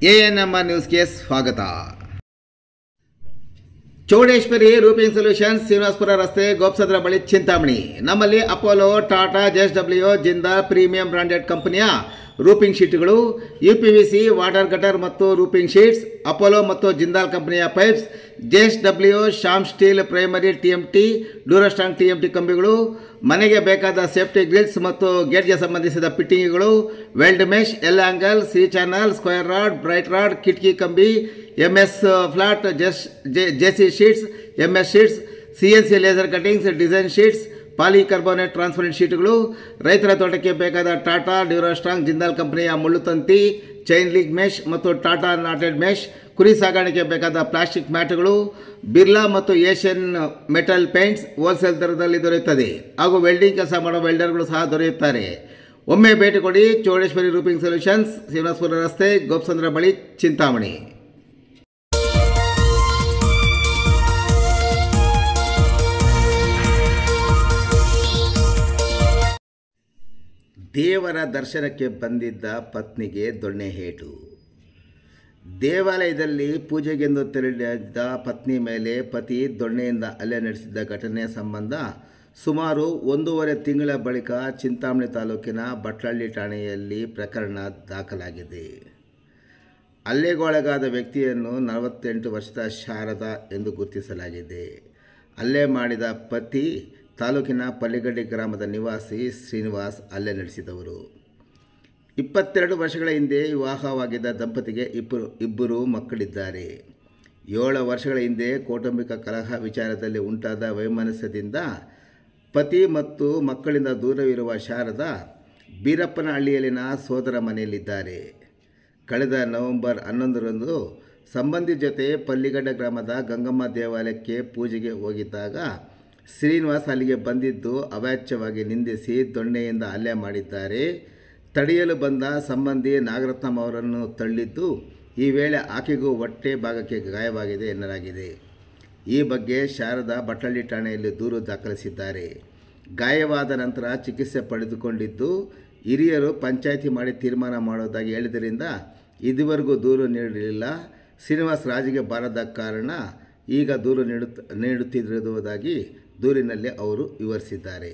ANMR ನ್ಯೂಸ್ಗೆ ಸ್ವಾಗತ. Chowdeshwari roofing solutions, Srinivaspur ರಸ್ತೆ, ಗೋಪ್ಸಂದ್ರ ಬಳಿ, ಚಿಂತಾಮಣಿ. ನಮ್ಮಲ್ಲಿ Apollo, Tata, JSW, Jindal premium branded ಕಂಪನಿಯ ರೂಪಿಂಗ್ ಶೀಟ್ಗಳು, UPVC, ವಾಟರ್ ಗಟರ್ ಮತ್ತು ರೂಪಿಂಗ್ ಶೀಟ್ಸ್, ಅಪೋಲೋ ಮತ್ತು ಜಿಂದಾಲ್ ಕಂಪನಿಯ pipes, JSW, Sham steel primary TMT, Durastrong TMT ಕಂಬಿಗಳು, ಮನೆಗೆ ಬೇಕಾದ ಸೇಫ್ಟಿ ಗ್ರಿಲ್ಸ್ ಮತ್ತು ಗೇಟ್ಗೆ ಸಂಬಂಧಿಸಿದ ಫಿಟ್ಟಿಂಗ್ಗಳು, weld mesh, L angle, C channel, square rod, bright rod, ಕಿಟಕಿ ಕಂಬಿ, MS flat, JC sheets, MS sheets, CNC laser cuttings, design sheets, polycarbonate transparent ಶೀಟ್ಗಳು, ರೈತರ ತೋಟಕ್ಕೆ ಬೇಕಾದ ಟಾಟಾ, ಡ್ಯೂರಾಸ್ಟ್ರಾಂಗ್, ಜಿಂದಾಲ್ ಕಂಪನಿಯ ಮುಳ್ಳುತಂತಿ, ಚೈನ್ ಲಿಂಕ್ ಮೆಶ್ ಮತ್ತು ಟಾಟಾ ನಾಟೆಡ್ ಮೆಶ್, ಕುರಿ ಸಾಗಾಣಿಕೆ ಬೇಕಾದ ಪ್ಲಾಸ್ಟಿಕ್ ಮ್ಯಾಟ್ಗಳು, ಬಿರ್ಲಾ ಮತ್ತು ಏಷ್ಯನ್ ಮೆಟಲ್ ಪೇಂಟ್ಸ್ ಹೋಲ್ಸೇಲ್ ದರದಲ್ಲಿ ದೊರೆಯುತ್ತದೆ ಹಾಗೂ ವೆಲ್ಡಿಂಗ್ ಕೆಲಸ ಮಾಡೋ ವೆಲ್ಡರ್ಗಳು ಸಹ ದೊರೆಯುತ್ತಾರೆ. ಒಮ್ಮೆ ಭೇಟಿ ಕೊಡಿ. ಚೌಡೇಶ್ವರಿ ರೂಪಿಂಗ್ ಸೊಲ್ಯೂಷನ್ಸ್, ಶ್ರೀನಿವಾಸಪುರ ರಸ್ತೆ, ಗೋಪ್ಸಂದ್ರ ಬಳಿ, ಚಿಂತಾಮಣಿ. ದೇವರ ದರ್ಶನಕ್ಕೆ ಬಂದಿದ್ದ ಪತ್ನಿಗೆ ದೊಣ್ಣೆ ಏಟು. ದೇವಾಲಯದಲ್ಲಿ ಪೂಜೆಗೆಂದು ತೆರಳಿದ್ದ ಪತ್ನಿ ಮೇಲೆ ಪತಿ ದೊಣ್ಣೆಯಿಂದ ಹಲ್ಲೆ ನಡೆಸಿದ್ದ ಘಟನೆ ಸಂಬಂಧ ಸುಮಾರು 1.5 ತಿಂಗಳ ಬಳಿಕ ಚಿಂತಾಮಣಿ ತಾಲೂಕಿನ ಬಟ್ಲಹಳ್ಳಿ ಠಾಣೆಯಲ್ಲಿ ಪ್ರಕರಣ ದಾಖಲಾಗಿದೆ. ಹಲ್ಲೆಗೊಳಗಾದ ವ್ಯಕ್ತಿಯನ್ನು 48 ವರ್ಷದ ಶಾರದಾ ಎಂದು ಗುರುತಿಸಲಾಗಿದೆ. ಹಲ್ಲೆ ಮಾಡಿದ ಪತಿ ತಾಲೂಕಿನ ಪಲ್ಲಿಗಡ್ಡಿ ಗ್ರಾಮದ ನಿವಾಸಿ ಶ್ರೀನಿವಾಸ್ ಹಲ್ಲೆ ನಡೆಸಿದವರು. 22 ವರ್ಷಗಳ ಹಿಂದೆ ವಿವಾಹವಾಗಿದ್ದ ದಂಪತಿಗೆ ಇಬ್ಬರು ಮಕ್ಕಳಿದ್ದಾರೆ. 7 ವರ್ಷಗಳ ಹಿಂದೆ ಕೌಟುಂಬಿಕ ಕಲಹ ವಿಚಾರದಲ್ಲಿ ಉಂಟಾದ ವೈಮನಸ್ಯದಿಂದ ಪತಿ ಮತ್ತು ಮಕ್ಕಳಿಂದ ದೂರವಿರುವ ಶಾರದಾ ಬೀರಪ್ಪನಹಳ್ಳಿಯಲ್ಲಿನ ಸೋದರ ಮನೆಯಲ್ಲಿದ್ದಾರೆ. ಕಳೆದ ನವೆಂಬರ್ 11ರಂದು ಸಂಬಂಧಿ ಜೊತೆ ಪಲ್ಲಿಗಡ್ಡ ಗ್ರಾಮದ ಗಂಗಮ್ಮ ದೇವಾಲಯಕ್ಕೆ ಪೂಜೆಗೆ ಹೋಗಿದ್ದಾಗ ಶ್ರೀನಿವಾಸ್ ಅಲ್ಲಿಗೆ ಬಂದಿದ್ದು ಅವಾಚ್ಯವಾಗಿ ನಿಂದಿಸಿ ದೊಣ್ಣೆಯಿಂದ ಹಲ್ಲೆ ಮಾಡಿದ್ದಾರೆ. ತಡೆಯಲು ಬಂದ ಸಂಬಂಧಿ ನಾಗರತ್ನಂ ಅವರನ್ನು ತಳ್ಳಿದ್ದು, ಈ ವೇಳೆ ಆಕೆಗೂ ಹೊಟ್ಟೆ ಭಾಗಕ್ಕೆ ಗಾಯವಾಗಿದೆ ಎನ್ನಲಾಗಿದೆ. ಈ ಬಗ್ಗೆ ಶಾರದಾ ಬಟ್ಲಹಳ್ಳಿ ಠಾಣೆಯಲ್ಲಿ ದೂರು ದಾಖಲಿಸಿದ್ದಾರೆ. ಗಾಯವಾದ ನಂತರ ಚಿಕಿತ್ಸೆ ಪಡೆದುಕೊಂಡಿದ್ದು, ಹಿರಿಯರು ಪಂಚಾಯಿತಿ ಮಾಡಿ ತೀರ್ಮಾನ ಮಾಡೋದಾಗಿ ಹೇಳಿದ್ದರಿಂದ ಇದುವರೆಗೂ ದೂರು ನೀಡಲಿಲ್ಲ. ಶ್ರೀನಿವಾಸ್ ರಾಜಿಗೆ ಬಾರದ ಕಾರಣ ಈಗ ದೂರು ನೀಡುತ್ತಿರುವುದಾಗಿ ದೂರಿನಲ್ಲಿ ಅವರು ವಿವರಿಸಿದ್ದಾರೆ.